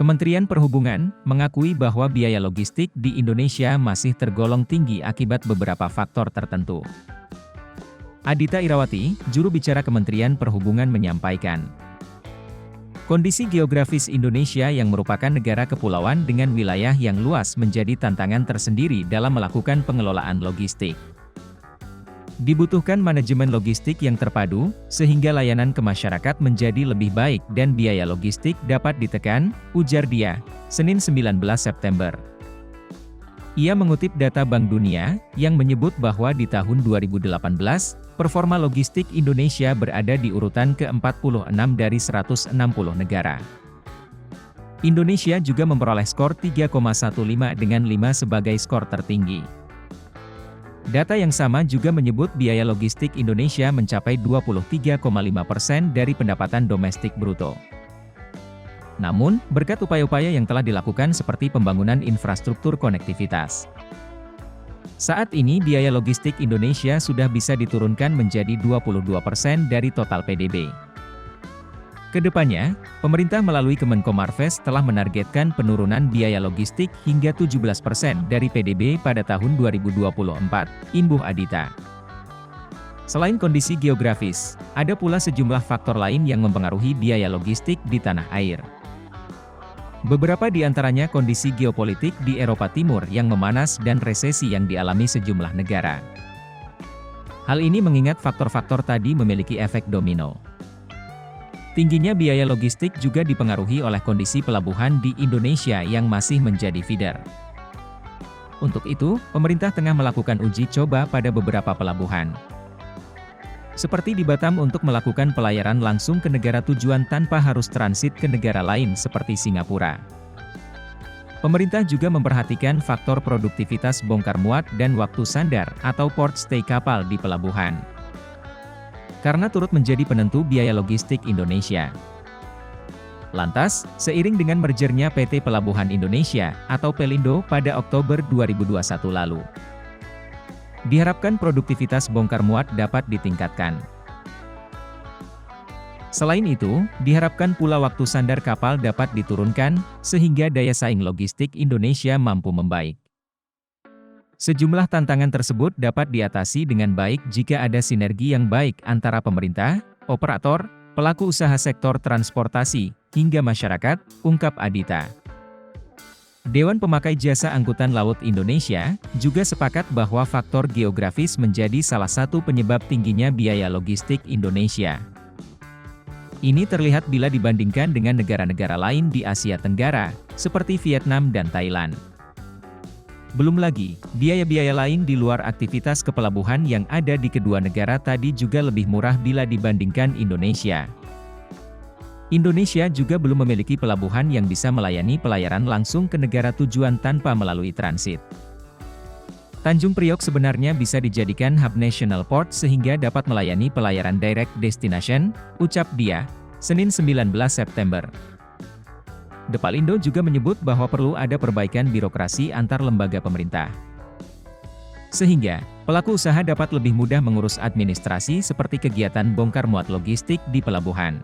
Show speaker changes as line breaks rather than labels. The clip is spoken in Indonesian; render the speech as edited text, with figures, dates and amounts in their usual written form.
Kementerian Perhubungan mengakui bahwa biaya logistik di Indonesia masih tergolong tinggi akibat beberapa faktor tertentu. Adita Irawati, juru bicara Kementerian Perhubungan menyampaikan, kondisi geografis Indonesia yang merupakan negara kepulauan dengan wilayah yang luas menjadi tantangan tersendiri dalam melakukan pengelolaan logistik. Dibutuhkan manajemen logistik yang terpadu, sehingga layanan ke masyarakat menjadi lebih baik dan biaya logistik dapat ditekan, ujar dia, Senin 19 September. Ia mengutip data Bank Dunia, yang menyebut bahwa di tahun 2018, performa logistik Indonesia berada di urutan ke-46 dari 160 negara. Indonesia juga memperoleh skor 3,15 dengan 5 sebagai skor tertinggi. Data yang sama juga menyebut biaya logistik Indonesia mencapai 23,5% dari pendapatan domestik bruto. Namun, berkat upaya-upaya yang telah dilakukan seperti pembangunan infrastruktur konektivitas, saat ini biaya logistik Indonesia sudah bisa diturunkan menjadi 22% dari total PDB. Kedepannya, pemerintah melalui Kemenkomarves telah menargetkan penurunan biaya logistik hingga 17% dari PDB pada tahun 2024, imbuh Adita. Selain kondisi geografis, ada pula sejumlah faktor lain yang mempengaruhi biaya logistik di tanah air. Beberapa di antaranya kondisi geopolitik di Eropa Timur yang memanas dan resesi yang dialami sejumlah negara. Hal ini mengingat faktor-faktor tadi memiliki efek domino. Tingginya biaya logistik juga dipengaruhi oleh kondisi pelabuhan di Indonesia yang masih menjadi feeder. Untuk itu, pemerintah tengah melakukan uji coba pada beberapa pelabuhan. Seperti di Batam untuk melakukan pelayaran langsung ke negara tujuan tanpa harus transit ke negara lain seperti Singapura. Pemerintah juga memperhatikan faktor produktivitas bongkar muat dan waktu sandar atau port stay kapal di pelabuhan, karena turut menjadi penentu biaya logistik Indonesia. Lantas, seiring dengan mergernya PT Pelabuhan Indonesia, atau Pelindo, pada Oktober 2021 lalu, diharapkan produktivitas bongkar muat dapat ditingkatkan. Selain itu, diharapkan pula waktu sandar kapal dapat diturunkan, sehingga daya saing logistik Indonesia mampu membaik. Sejumlah tantangan tersebut dapat diatasi dengan baik jika ada sinergi yang baik antara pemerintah, operator, pelaku usaha sektor transportasi, hingga masyarakat, ungkap Adita. Dewan Pemakai Jasa Angkutan Laut Indonesia juga sepakat bahwa faktor geografis menjadi salah satu penyebab tingginya biaya logistik Indonesia. Ini terlihat bila dibandingkan dengan negara-negara lain di Asia Tenggara, seperti Vietnam dan Thailand. Belum lagi, biaya-biaya lain di luar aktivitas kepelabuhan yang ada di kedua negara tadi juga lebih murah bila dibandingkan Indonesia. Indonesia juga belum memiliki pelabuhan yang bisa melayani pelayaran langsung ke negara tujuan tanpa melalui transit. Tanjung Priok sebenarnya bisa dijadikan hub national port sehingga dapat melayani pelayaran direct destination, ucap dia, Senin 19 September. Depalindo juga menyebut bahwa perlu ada perbaikan birokrasi antar lembaga pemerintah, sehingga pelaku usaha dapat lebih mudah mengurus administrasi seperti kegiatan bongkar muat logistik di pelabuhan.